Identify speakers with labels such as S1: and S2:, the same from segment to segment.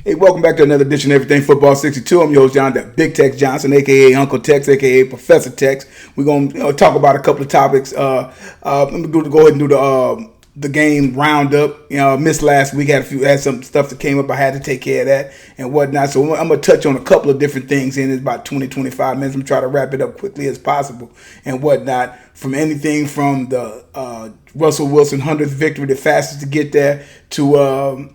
S1: Hey, welcome back to another edition of Everything Football 62. I'm your host, John, that Big Tex Johnson, a.k.a. Uncle Tex, a.k.a. Professor Tex. We're going to talk about a couple of topics. I'm going to go ahead and do the game roundup. Missed last week. Had some stuff that came up. I had to take care of that and whatnot. So I'm going to touch on a couple of different things in about 20, 25 minutes. I'm going to try to wrap it up quickly as possible and whatnot. From anything from the Russell Wilson 100th victory, the fastest to get there, to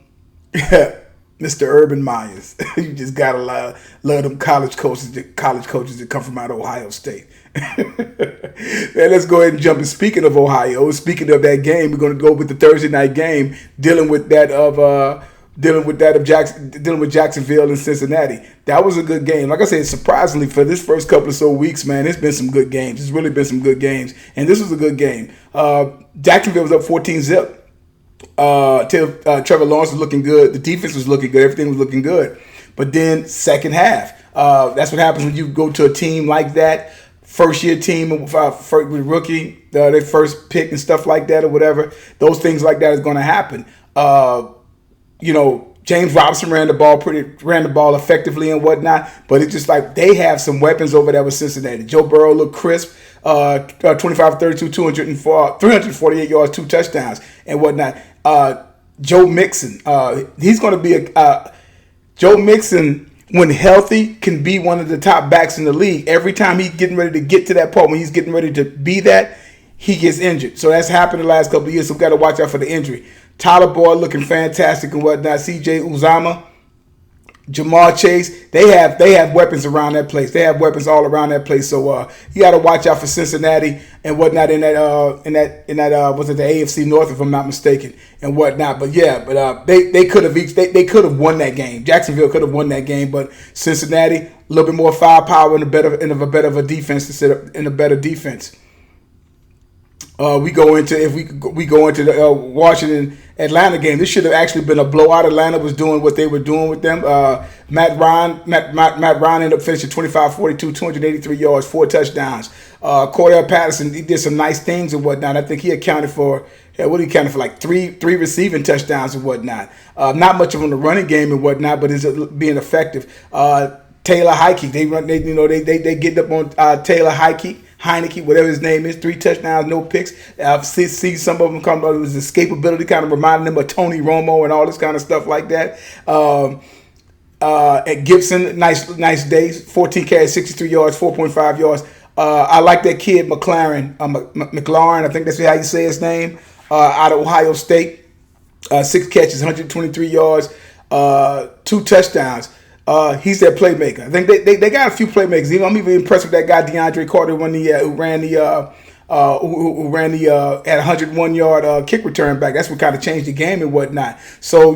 S1: Mr. Urban Myers. You just gotta love them college coaches that come from out of Ohio State. Man, let's go ahead and jump in. Speaking of Ohio, speaking of that game, we're gonna go with the Thursday night game, dealing with Jacksonville and Cincinnati. That was a good game. Like I said, surprisingly for this first couple of so weeks, man, it's been some good games. It's really been some good games, and this was a good game. Jacksonville was up 14-0. Trevor Lawrence was looking good. The defense was looking good. Everything was looking good. But then second half, that's what happens when you go to a team like that, first-year team with rookie, their first pick and stuff like that or whatever. Those things like that is going to happen. James Robinson ran the ball effectively and whatnot, but it's just like they have some weapons over there with Cincinnati. Joe Burrow looked crisp, 25-32, 348 yards, 2 touchdowns and whatnot. Joe Mixon, he's going to be Joe Mixon, when healthy, can be one of the top backs in the league. Every time he's getting ready to get to that point, when he's getting ready to be that, he gets injured. So that's happened the last couple of years, so we've got to watch out for the injury. Tyler Boyd looking fantastic and whatnot. C.J. Uzomah, Jamar Chase, they have weapons around that place. They have weapons all around that place. So you got to watch out for Cincinnati and whatnot in that was it the AFC North, if I'm not mistaken, and whatnot. But they could have they could have won that game. Jacksonville could have won that game, but Cincinnati a little bit more firepower and a better of a defense to set up in a better defense. We go into the Washington Atlanta game. This should have actually been a blowout. Atlanta was doing what they were doing with them. Matt Ryan ended up finishing 25-42, 283 yards, 4 touchdowns. Cordell Patterson, he did some nice things and whatnot. I think he accounted for like three receiving touchdowns and whatnot. Not much of on the running game and whatnot, but it's being effective. Taylor Heinicke, they get up on Taylor Heinicke, whatever his name is, 3 touchdowns, no picks. I've seen some of them come up with his escapability, kind of reminding them of Tony Romo and all this kind of stuff like that. At Gibson, nice days, 14 carries, 63 yards, 4.5 yards. I like that kid McLaurin, I think that's how you say his name, out of Ohio State. 6 catches, 123 yards, 2 touchdowns. He's their playmaker. I think they got a few playmakers. I'm even impressed with that guy DeAndre Carter who ran the at 101-yard kick return back. That's what kind of changed the game and whatnot. So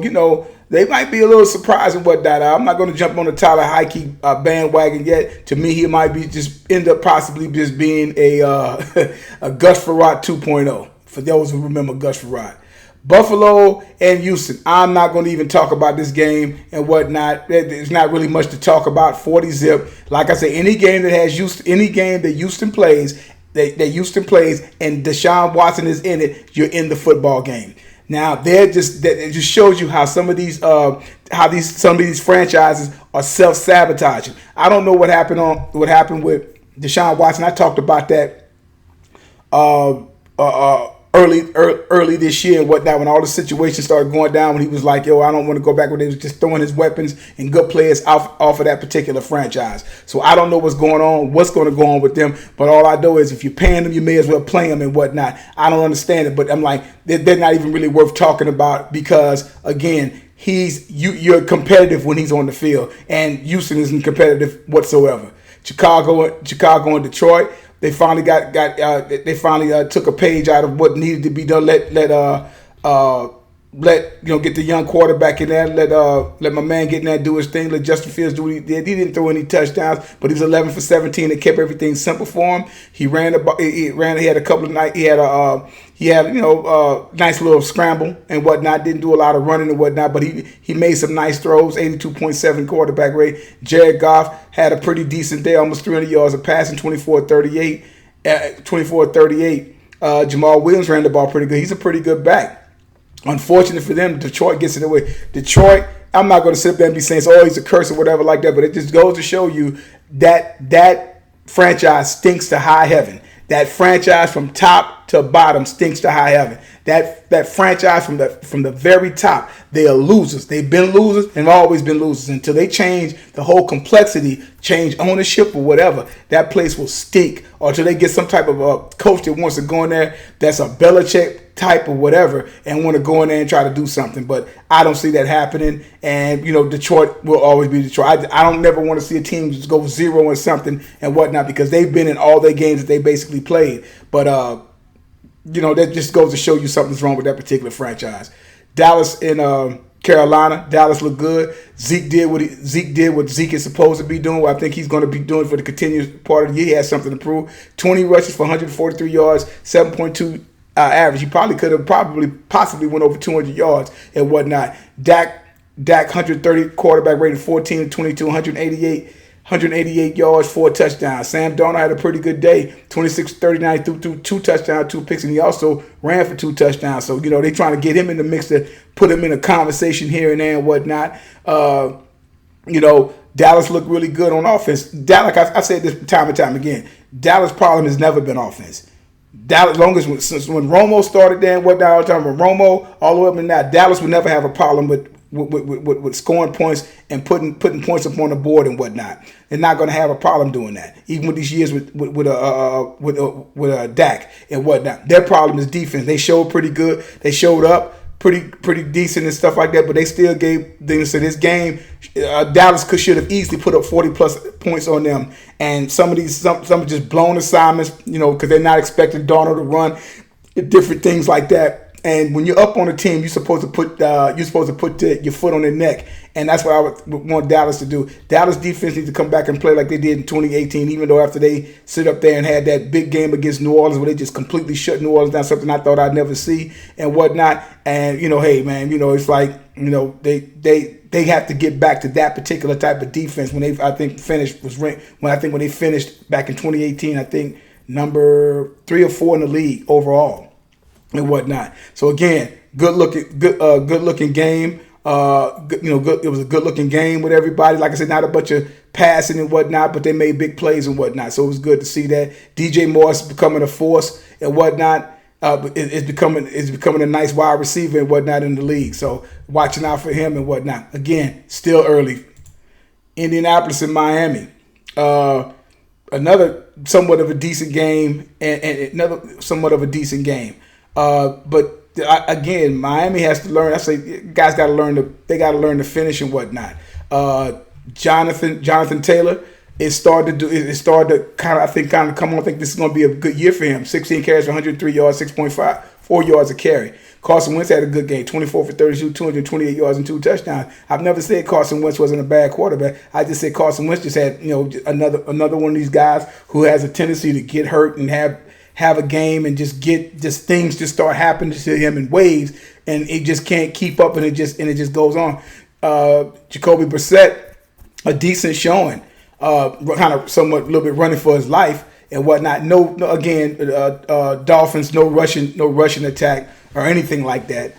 S1: they might be a little surprised and whatnot. I'm not going to jump on the Tyler Heinicke bandwagon yet. To me, he might be just end up possibly just being a Gus Frerotte 2.0. For those who remember Gus Frerotte. Buffalo and Houston. I'm not going to even talk about this game and whatnot. There's not really much to talk about. 40-0. Like I say, any game that Houston plays, and Deshaun Watson is in it, you're in the football game. Now, it just shows you how some of these franchises are self-sabotaging. I don't know what happened with Deshaun Watson. I talked about that early this year and whatnot, when all the situations started going down, when he was like, I don't want to go back, when they was just throwing his weapons and good players off of that particular franchise. So I don't know what's going to go on with them, but all I know is if you're paying them, you may as well play them and whatnot. I don't understand it, but I'm like, they're not even really worth talking about because, again, you're competitive when he's on the field, and Houston isn't competitive whatsoever. Chicago and Detroit, they finally took a page out of what needed to be done. Get the young quarterback in there. Let my man get in there, do his thing. Let Justin Fields do what he did. He didn't throw any touchdowns, but he was 11 for 17. It kept everything simple for him. He ran. He had a couple of nights. He had a nice little scramble and whatnot. Didn't do a lot of running and whatnot, but he made some nice throws. 82.7 quarterback rate. Jared Goff had a pretty decent day, almost 300 yards of passing, 24-38. Jamal Williams ran the ball pretty good. He's a pretty good back. Unfortunate for them, Detroit gets in the way. Detroit I'm not going to sit up there and be saying, oh, he's a curse or whatever like that, but it just goes to show you that franchise stinks to high heaven. That franchise from top to bottom stinks to high heaven. That franchise from the very top, they are losers. They've been losers and have always been losers until they change the whole complexity, change ownership or whatever. That place will stink, or until they get some type of a coach that wants to go in there that's a Belichick type or whatever and want to go in there and try to do something. But I don't see that happening. And Detroit will always be Detroit. I don't never want to see a team just go 0 or something and whatnot, because they've been in all their games that they basically played. But that just goes to show you something's wrong with that particular franchise. Dallas and Carolina. Dallas looked good. Zeke did what Zeke is supposed to be doing. What I think he's going to be doing for the continuous part of the year. He has something to prove. 20 rushes for 143 yards, 7.2 average. He probably could have possibly went over 200 yards and whatnot. Dak 130 quarterback rating, 14 to 22, 188 yards, 4 touchdowns. Sam Darnold had a pretty good day, 26-39, threw 2 touchdowns, 2 picks, and he also ran for 2 touchdowns. So, they're trying to get him in the mix to put him in a conversation here and there and whatnot. Dallas looked really good on offense. Dallas, like I've said this time and time again, Dallas' problem has never been offense. Dallas, since when Romo started there and whatnot, all the time, when Romo all the way up and now, Dallas would never have a problem with scoring points and putting points up on the board and whatnot. They're not going to have a problem doing that, even with these years with Dak and whatnot. Their problem is defense. They showed pretty good. They showed up pretty decent and stuff like that, but they still gave things to this game. Dallas should have easily put up 40 plus points on them, and some just blown assignments, because they're not expecting Darnold to run, different things like that. And when you're up on a team, you're supposed to put your foot on their neck, and that's what I would want Dallas to do. Dallas defense needs to come back and play like they did in 2018, even though after they sit up there and had that big game against New Orleans where they just completely shut New Orleans down, something I thought I'd never see and whatnot. And hey man, it's like they have to get back to that particular type of defense when they when they finished back in 2018. I think number 3 or 4 in the league overall and whatnot. So again, good looking game. It was a good looking game with everybody. Like I said, not a bunch of passing and whatnot, but they made big plays and whatnot. So it was good to see that. DJ Moore is becoming a force and whatnot. It's becoming a nice wide receiver and whatnot in the league. So watching out for him and whatnot. Again, still early. Indianapolis and Miami. Another somewhat of a decent game and another somewhat of a decent game. But again, Miami has to learn. I say guys got to learn they got to learn to finish and whatnot. Jonathan Taylor started to kind of come on. I think this is going to be a good year for him. 16 carries for 103 yards, 6.4 yards a carry. Carson Wentz had a good game, 24 for 32, 228 yards and 2 touchdowns. I've never said Carson Wentz wasn't a bad quarterback. I just said Carson Wentz just had another one of these guys who has a tendency to get hurt and have a game and just things just start happening to him in waves, and it just can't keep up, and it just goes on. Jacoby Brissett, a decent showing, kind of somewhat a little bit running for his life and whatnot. Dolphins, no rushing attack or anything like that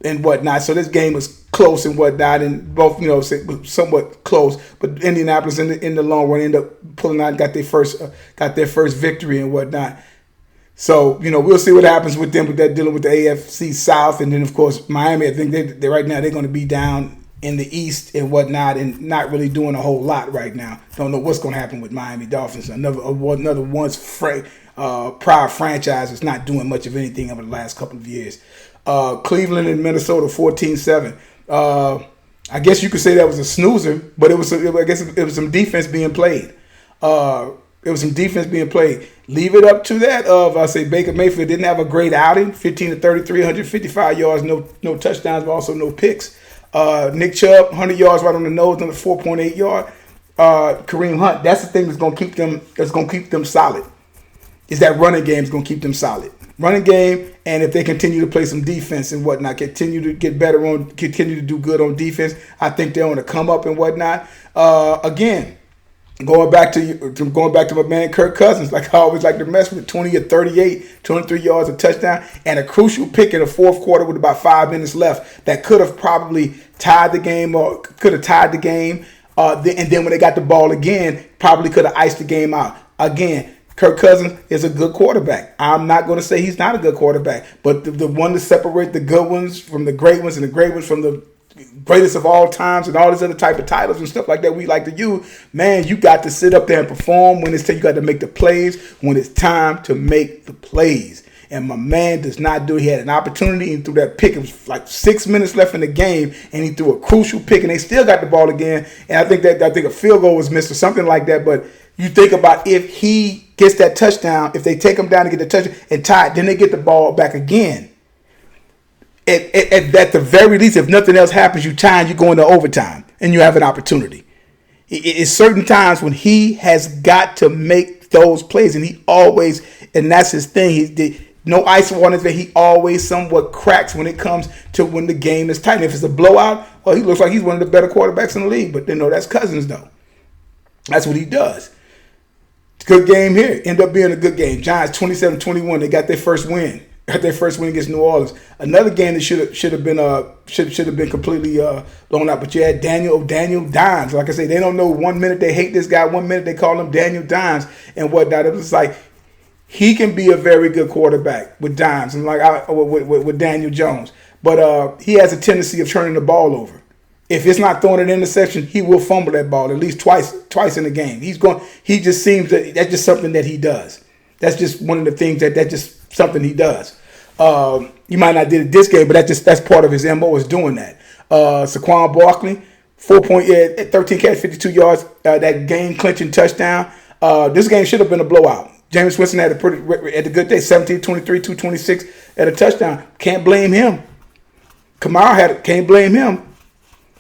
S1: and whatnot. So this game was close and whatnot, and both somewhat close. But Indianapolis in the long run ended up pulling out, got their first victory and whatnot. So we'll see what happens with them with that, dealing with the AFC South, and then of course Miami. I think they right now they're going to be down in the East and whatnot, and not really doing a whole lot right now. Don't know what's going to happen with Miami Dolphins. Another once prior franchise is not doing much of anything over the last couple of years. Cleveland and Minnesota 14-7. I guess you could say that was a snoozer, but I guess it was some defense being played. Leave it up to that I say Baker Mayfield didn't have a great outing. 15 to 33, 155 yards, no touchdowns, but also no picks. Nick Chubb, 100 yards right on the nose, another 4.8 yard. Kareem Hunt, that's the thing that's going to keep them solid. Is that running game is going to keep them solid. Running game, and if they continue to play some defense and whatnot, continue to get better continue to do good on defense, I think they're on the come up and whatnot. Again, Going back to my man Kirk Cousins, like I always like to mess with, 20 or 38, 23 yards, a touchdown, and a crucial pick in the fourth quarter with about 5 minutes left that could have probably tied the game or could have tied the game. And then when they got the ball again, probably could have iced the game out. Again, Kirk Cousins is a good quarterback. I'm not going to say he's not a good quarterback, but the one to separate the good ones from the great ones and the great ones from the greatest of all times and all these other type of titles and stuff like that we like to use, man, you got to sit up there and perform when it's time. You got to make the plays when it's time to make the plays. And my man does not do it. He had an opportunity and threw that pick. It was like 6 minutes left in the game, and he threw a crucial pick, and they still got the ball again. And I think a field goal was missed or something like that. But you think about if he gets that touchdown, if they take him down and get the touchdown and tie it, then they get the ball back again. At the very least, if nothing else happens, you tie and you go into overtime and you have an opportunity. It's certain times when he has got to make those plays, and that's his thing. No ice on his face. He always somewhat cracks when it comes to when the game is tight. And if it's a blowout, well, he looks like he's one of the better quarterbacks in the league. But that's Cousins, though. That's what he does. Good game here. End up being a good game. Giants 27-21. They got their first win. Against New Orleans. Another game that should have been completely blown out. But you had Daniel Dimes. Like I say, they don't know. 1 minute they hate this guy, 1 minute they call him Daniel Dimes and whatnot. It was like he can be a very good quarterback with Dimes and with Daniel Jones. But he has a tendency of turning the ball over. If it's not throwing an interception, he will fumble that ball at least twice in the game. He just seems that's just something that he does. That's just one of the things that's just something he does. You might not did it this game, but that's part of his MO is doing that. Saquon Barkley, 13 catch, 52 yards, that game clinching touchdown. This game should have been a blowout. Jameis Winston had a good day, 17-23, 226 at a touchdown. Can't blame him. Kamara can't blame him.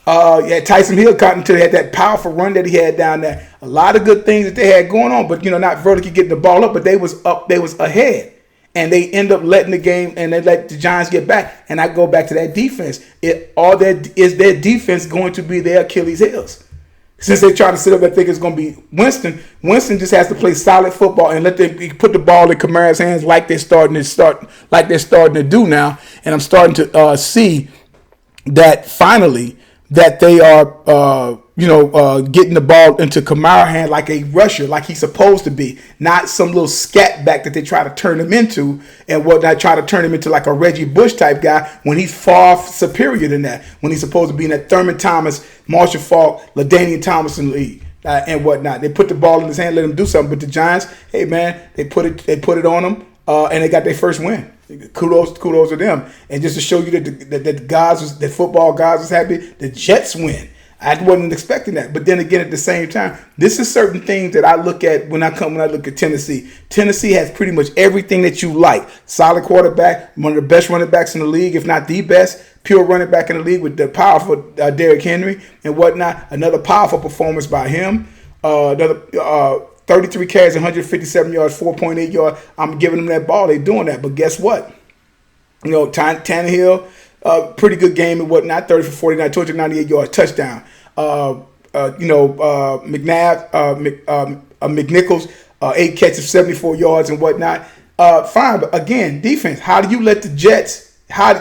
S1: Tyson Hill caught until they had that powerful run that he had down there. A lot of good things that they had going on, but not vertically getting the ball up, but they was up, they was ahead. And they end up letting the game, and they let the Giants get back. And I go back to that defense. Is their defense going to be their Achilles heels? Since they try to sit up and think it's going to be Winston just has to play solid football and let them put the ball in Kamara's hands like they're starting to do now. And I'm starting to see that finally that they are getting the ball into Kamara's hand like a rusher, like he's supposed to be, not some little scat back that they try to turn him into and whatnot, try to turn him into like a Reggie Bush type guy when he's far superior than that, when he's supposed to be in that Thurman Thomas, Marshall Faulk, LaDainian Tomlinson league and whatnot. They put the ball in his hand, let him do something. But the Giants, hey man, they put it on him and they got their first win. Kudos to them. And just to show you that football guys was happy, the Jets win. I wasn't expecting that. But then again, at the same time, this is certain things that I look at when I look at Tennessee. Tennessee has pretty much everything that you like. Solid quarterback, one of the best running backs in the league, if not the best. Pure running back in the league with the powerful Derrick Henry and whatnot. Another powerful performance by him. Another 33 carries, 157 yards, 4.8 yards. I'm giving them that ball. They're doing that. But guess what? Tannehill, pretty good game and whatnot. 30 for 49, 298 yards, touchdown. McNichols, 8 catches, 74 yards and whatnot. Fine, but again, defense. How do you let the Jets?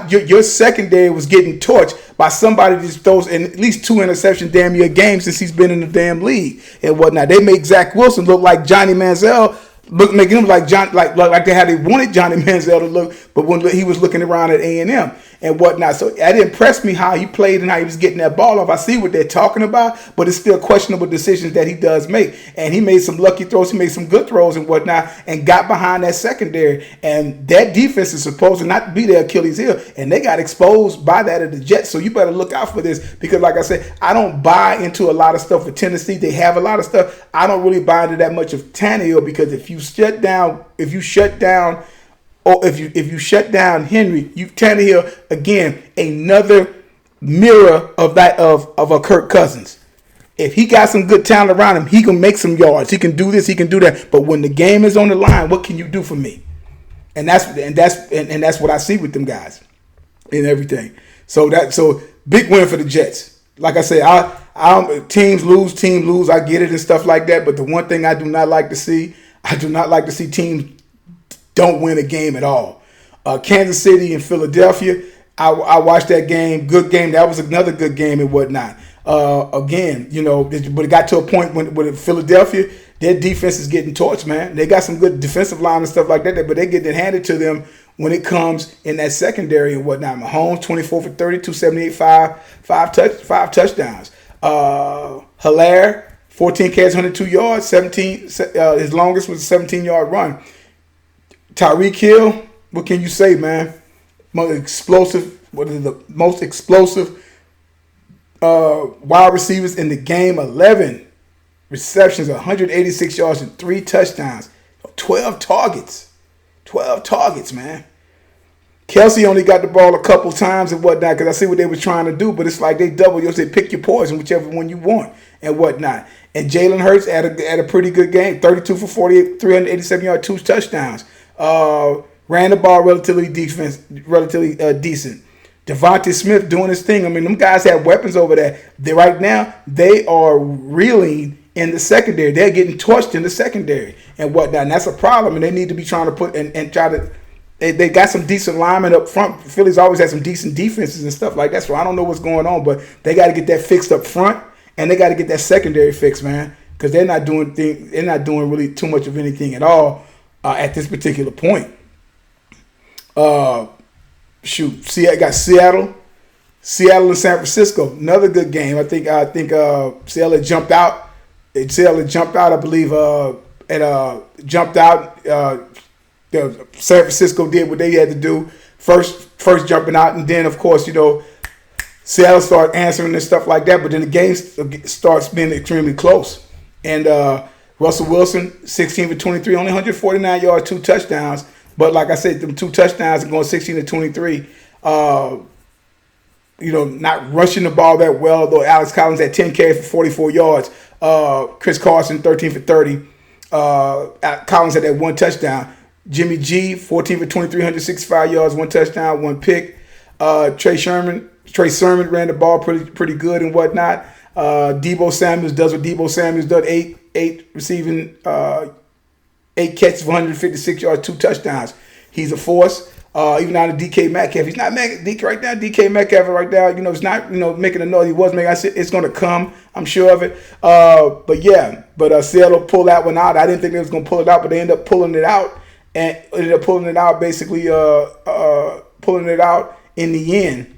S1: Your secondary was getting torched by somebody that just throws in at least 2 interceptions damn near a game since he's been in the damn league and whatnot. They make Zach Wilson look like Johnny Manziel. Making him like they wanted Johnny Manziel to look, but when he was looking around at A&M and whatnot. So it impressed me how he played and how he was getting that ball off. I see what they're talking about, but it's still questionable decisions that he does make. And he made some lucky throws, he made some good throws and whatnot, and got behind that secondary. And that defense is supposed to not be their Achilles heel, and they got exposed by that of the Jets. So you better look out for this because, like I said, I don't buy into a lot of stuff with Tennessee. They have a lot of stuff. I don't really buy into that much of Tannehill because if you shut down Henry, Tannehill again, another mirror of a Kirk Cousins. If he got some good talent around him, he can make some yards. He can do this, he can do that. But when the game is on the line, what can you do for me? And that's what I see with them guys and everything. So big win for the Jets. Like I say, I Teams lose. I get it and stuff like that. But the one thing I do not like to see teams don't win a game at all. Kansas City and Philadelphia, I watched that game. Good game. That was another good game and whatnot. Again, but it got to a point when Philadelphia, their defense is getting torched, man. They got some good defensive line and stuff like that, but they get it handed to them when it comes in that secondary and whatnot. Mahomes, 24 for 30, 278, five touchdowns. Hilaire, 14 catches, 102 yards, 17. His longest was a 17-yard run. Tyreek Hill, what can you say, man? Most explosive wide receivers in the game. 11 receptions, 186 yards, and 3 touchdowns. 12 targets. 12 targets, man. Kelsey only got the ball a couple times and whatnot because I see what they were trying to do, but it's like they double. You say pick your poison, whichever one you want and whatnot. And Jalen Hurts had a pretty good game. 32 for 48, 387 yards, 2 touchdowns. Ran the ball relatively decent. Devontae Smith doing his thing. I mean, them guys have weapons over there. Right now, they are reeling in the secondary. They're getting torched in the secondary and whatnot. And that's a problem. And they need to be trying to put and try to. They got some decent linemen up front. Philly's always had some decent defenses and stuff like that. So I don't know what's going on, but they got to get that fixed up front, and they got to get that secondary fixed, man, because they're not doing really too much of anything at all at this particular point. Got Seattle and San Francisco. Another good game. I think Seattle jumped out. I believe. Jumped out. San Francisco did what they had to do first jumping out, and then of course Seattle started answering and stuff like that. But then the game starts being extremely close. And Russell Wilson, 16 for 23, only 149 yards, 2 touchdowns. But like I said, them 2 touchdowns and going 16 to 23. Not rushing the ball that well, though. Alex Collins had 10 carries for 44 yards. Chris Carson, 13 for 30. Collins had that 1 touchdown. Jimmy G, 14 for 23, 165 yards, 1 touchdown, 1 pick. Trey Sermon ran the ball pretty good and whatnot. Deebo Samuels does what Deebo Samuels does, 8 receiving, 8 catches for 156 yards, 2 touchdowns. He's a force. Even out of DK Metcalf, he's not right now. DK Metcalf right now, it's not making a noise. He was making. I said it's going to come. I'm sure of it. But Seattle pulled that one out. I didn't think they was going to pull it out, but they ended up pulling it out. And ended up pulling it out, basically pulling it out in the end.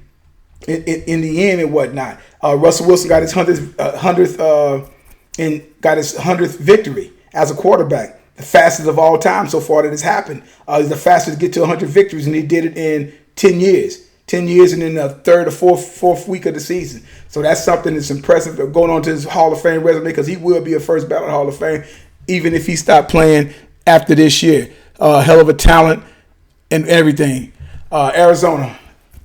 S1: In the end and whatnot. Russell Wilson got his 100th victory as a quarterback. The fastest of all time so far that has happened. He's the fastest to get to 100 victories, and he did it in 10 years. 10 years and in the third or fourth week of the season. So that's something that's impressive going on to his Hall of Fame resume, because he will be a first ballot Hall of Fame, even if he stopped playing after this year. Hell of a talent and everything. Arizona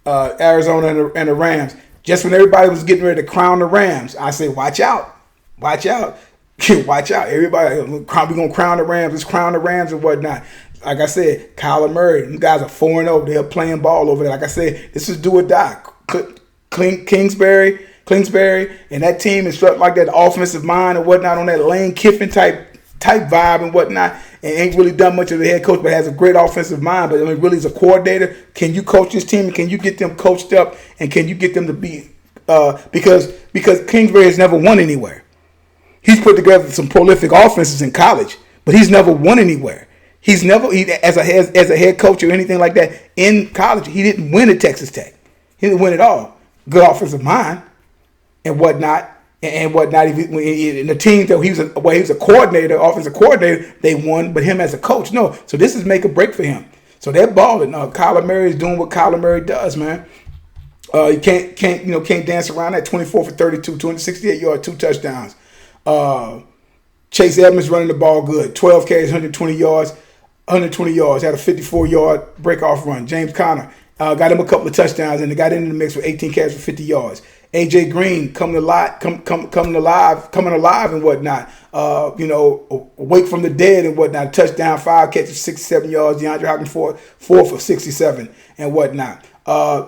S1: and the Rams. Just when everybody was getting ready to crown the Rams, I said, watch out. Watch out. Everybody, we're going to crown the Rams. Let's crown the Rams and whatnot. Like I said, Kyler Murray, them guys are 4-0. They're playing ball over there. Like I said, this is do or die. Kingsbury, and that team is like that offensive mind and whatnot on that Lane Kiffin type vibe and whatnot, and ain't really done much of the head coach, but has a great offensive mind. But really, as a coordinator, can you coach this team? Can you get them coached up? And can you get them to be because Kingsbury has never won anywhere. He's put together some prolific offenses in college, but he's never won anywhere. As a head coach or anything like that in college, he didn't win at Texas Tech. He didn't win at all. Good offensive mind and whatnot. And whatnot. In the team that he was a coordinator, offensive coordinator, they won, but him as a coach, no. So this is make or break for him. So they're balling. Kyler Murray is doing what Kyler Murray does, man. You can't dance around that. 24 for 32, 268 yards, 2 touchdowns. Chase Edmonds running the ball good. 12 carries, 120 yards. Had a 54-yard breakoff run. James Conner got him a couple of touchdowns, and they got in the mix with 18 carries for 50 yards. AJ Green coming alive and whatnot. Awake from the dead and whatnot. Touchdown, 5 catches, 67 yards. DeAndre Hopkins 4 for 67 and whatnot.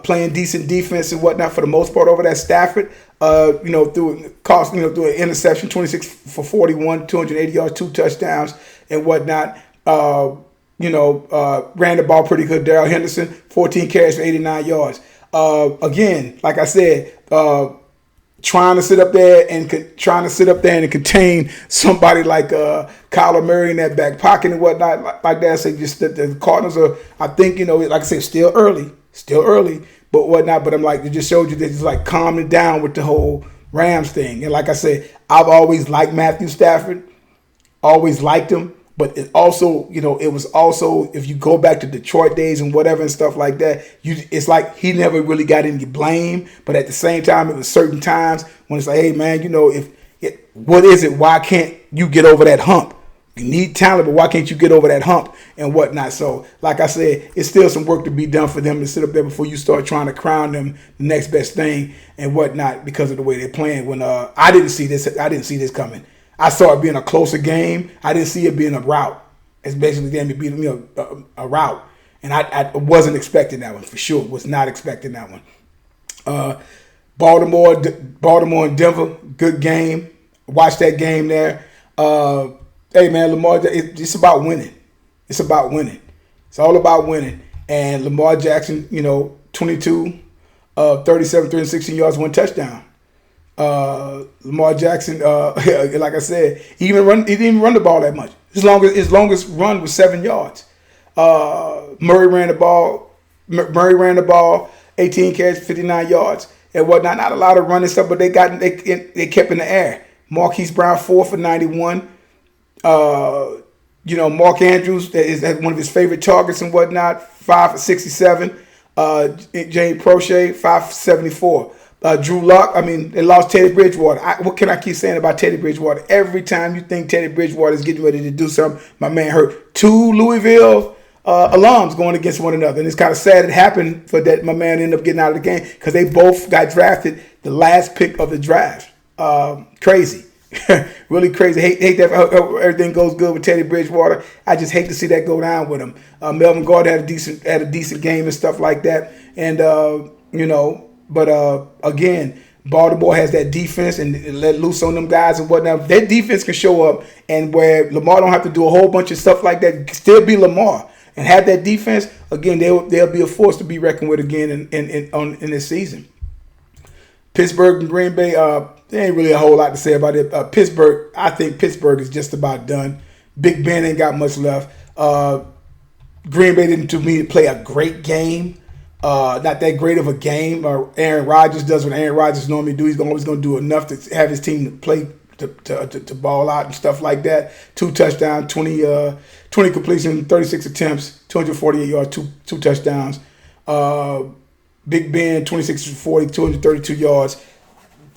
S1: Playing decent defense and whatnot for the most part over that Stafford. through an interception, 26 for 41, 280 yards, 2 touchdowns and whatnot. Ran the ball pretty good. Darrell Henderson, 14 carries for 89 yards. Again, like I said, trying to sit up there and contain somebody like Kyler Murray in that back pocket and whatnot like that. So just the Cardinals are, I think, like I said, still early, but whatnot. But I'm like, it just showed you that it's like calming down with the whole Rams thing. And like I said, I've always liked Matthew Stafford, always liked him. But it also, it was also, if you go back to Detroit days and whatever and stuff like that, it's like he never really got any blame. But at the same time, it was certain times when it's like, hey, man, what is it? Why can't you get over that hump? You need talent, but why can't you get over that hump and whatnot? So, like I said, it's still some work to be done for them to sit up there before you start trying to crown them the next best thing and whatnot because of the way they're playing. When I didn't see this coming. I saw it being a closer game. I didn't see it being a rout. It's basically them to beat a rout. And I wasn't expecting that one for sure. Was not expecting that one. Baltimore and Denver, good game. Watch that game there. Hey, man, Lamar, it's about winning. It's about winning. It's all about winning. And Lamar Jackson, 22, 37, 316 yards, 1 touchdown. Lamar Jackson, like I said, he didn't even run the ball that much. His longest run was 7 yards. Murray ran the ball, 18 carries, 59 yards and whatnot. Not a lot of running stuff, but they kept in the air. Marquise Brown 4 for 91. Mark Andrews, that is one of his favorite targets and whatnot, 5 for 67. James Prochet, 5 for 74. Drew Lock, they lost Teddy Bridgewater. What can I keep saying about Teddy Bridgewater? Every time you think Teddy Bridgewater is getting ready to do something, my man hurt. 2 Louisville alums going against one another. And it's kind of sad it happened for that my man ended up getting out of the game because they both got drafted the last pick of the draft. Crazy. Really crazy. Hate that everything goes good with Teddy Bridgewater. I just hate to see that go down with him. Melvin Gordon had a decent game and stuff like that. And, But again, Baltimore has that defense and let loose on them guys and whatnot. Their defense can show up, and where Lamar don't have to do a whole bunch of stuff like that, still be Lamar and have that defense. Again, they'll be a force to be reckoned with again in this season. Pittsburgh and Green Bay, there ain't really a whole lot to say about it. Pittsburgh, I think Pittsburgh is just about done. Big Ben ain't got much left. Green Bay didn't, to me, play a great game. Not that great of a game. Aaron Rodgers does what Aaron Rodgers normally do. He's always going to do enough to have his team play to ball out and stuff like that. 2 touchdowns, 20 completions, 36 attempts, 248 yards, two touchdowns. Big Ben, 26 for 40, 232 yards.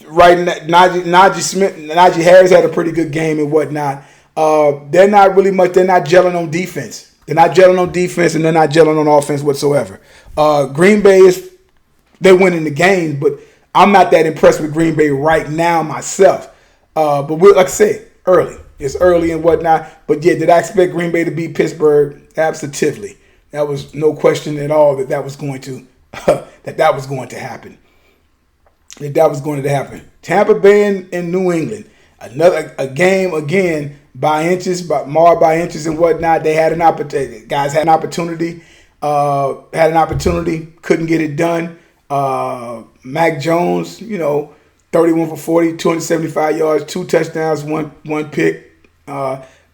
S1: Right, Najee Harris had a pretty good game and whatnot. They're not gelling on defense. They're not gelling on defense, and they're not gelling on offense whatsoever. Green Bay they're winning the game, but I'm not that impressed with Green Bay right now myself. But like I said, early. It's early and whatnot. But yeah, did I expect Green Bay to beat Pittsburgh? Absolutely. That was no question at all that was going to that was going to happen. That was going to happen. Tampa Bay and New England. A game again by inches, marred by inches and whatnot. They had an opportunity. Guys had an opportunity. Couldn't get it done. Mac Jones, 31 for 40, 275 yards, 2 touchdowns, one pick.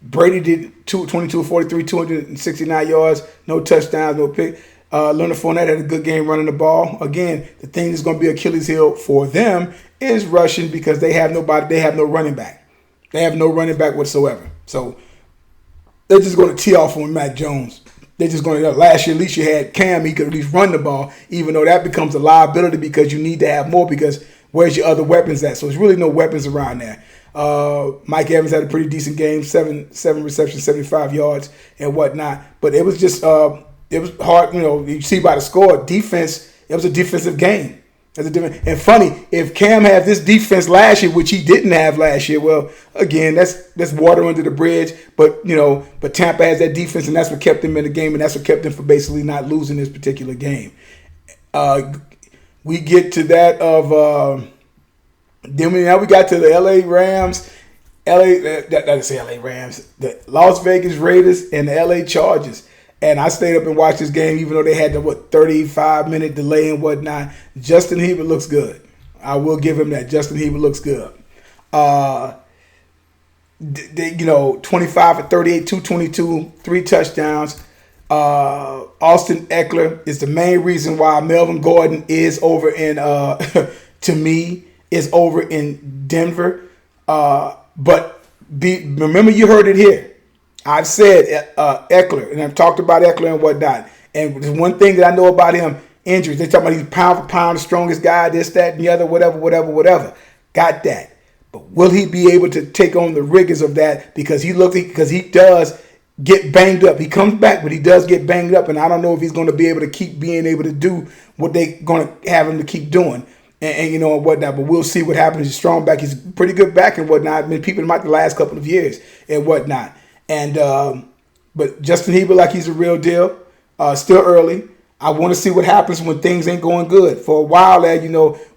S1: Brady did 22 for 43, 269 yards, no touchdowns, no pick. Leonard Fournette had a good game running the ball. Again, the thing that's going to be Achilles heel for them is rushing because they have nobody. They have no running back. They have no running back whatsoever. So they're just going to tee off on Mac Jones. They're just going to. Last year, at least you had Cam. He could at least run the ball, even though that becomes a liability because you need to have more because where's your other weapons at? So there's really no weapons around there. Mike Evans had a pretty decent game, seven receptions, 75 yards and whatnot. But it was just it was hard. You see by the score, defense. It was a defensive game. And funny, if Cam had this defense last year, which he didn't have last year, well, again, that's water under the bridge. But but Tampa has that defense, and that's what kept them in the game, and that's what kept them from basically not losing this particular game. We get to that of Then now we got to the LA Rams, LA Rams, the Las Vegas Raiders, and the LA Chargers. And I stayed up and watched this game, even though they had the 35-minute delay and whatnot. Justin Herbert looks good. I will give him that. Justin Herbert looks good. 25 for 38, 222, 3 touchdowns. Austin Eckler is the main reason why Melvin Gordon is over in to me is over in Denver. But remember, you heard it here. I've said Eckler, and I've talked about Eckler and whatnot. And there's one thing that I know about him: injuries. They talk about he's pound for pound the strongest guy, this, that, and the other, whatever. Got that. But will he be able to take on the rigors of that? Because he does get banged up. He comes back, but he does get banged up, and I don't know if he's going to be able to keep being able to do what they're going to have him to keep doing, and and whatnot. But we'll see what happens. He's strong back. He's pretty good back and whatnot. I mean, people might the last couple of years and whatnot. And but Justin Herbert, like he's a real deal. Still early. I want to see what happens when things ain't going good. For a while there,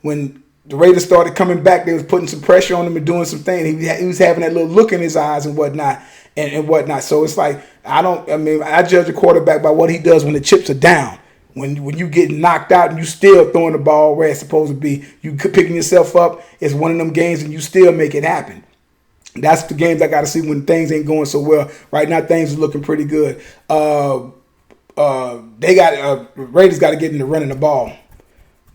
S1: when the Raiders started coming back, they was putting some pressure on him and doing some things. He was having that little look in his eyes and whatnot. And whatnot. So it's like I judge a quarterback by what he does when the chips are down. When you get knocked out and you still throwing the ball where it's supposed to be, you picking yourself up. It's one of them games and you still make it happen. That's the games I got to see when things ain't going so well. Right now, things are looking pretty good. Raiders got to get into running the ball.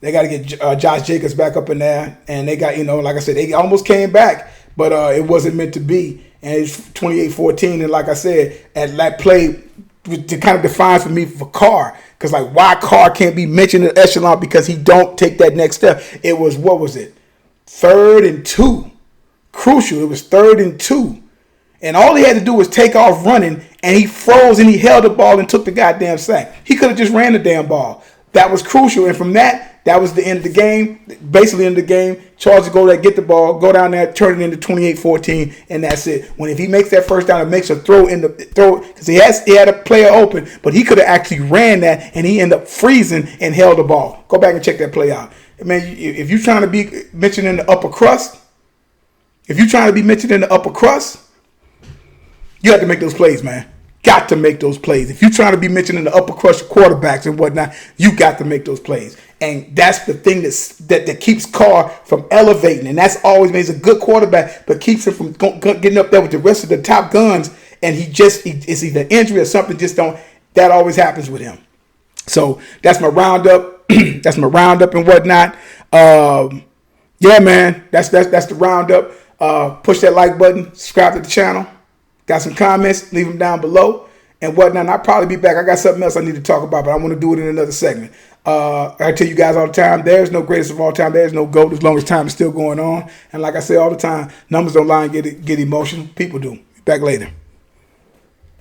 S1: They got to get Josh Jacobs back up in there, and they got like I said, they almost came back, but it wasn't meant to be. And it's 28-14, and like I said, at that play, it kind of defines for me for Carr, because why Carr can't be mentioned in the echelon because he don't take that next step. It was 3rd and 2. Crucial. It was 3rd and 2. And all he had to do was take off running, and he froze and he held the ball and took the goddamn sack. He could have just ran the damn ball. That was crucial. And from that was the end of the game. Basically, end of the game. Chargers go there, get the ball, go down there, turn it into 28-14, and that's it. If he makes that first down and makes a throw because he had a player open, but he could have actually ran that, and he ended up freezing and held the ball. Go back and check that play out. Man, if you're trying to be mentioned in the upper crust, you have to make those plays, man. Got to make those plays. If you're trying to be mentioned in the upper crust quarterbacks and whatnot, you got to make those plays. And that's the thing that keeps Carr from elevating. And that's always made a good quarterback, but keeps him from getting up there with the rest of the top guns. And it's either injury or something that always happens with him. So that's my roundup. That's my roundup and whatnot. Yeah, man, that's the roundup. Push that like button, subscribe to the channel. Got some comments, leave them down below and whatnot. And I'll probably be back. I got something else I need to talk about, but I want to do it in another segment. I tell you guys all the time, there's no greatest of all time. There's no GOAT as long as time is still going on. And like I say all the time, numbers don't lie and get emotional. People do. Back later.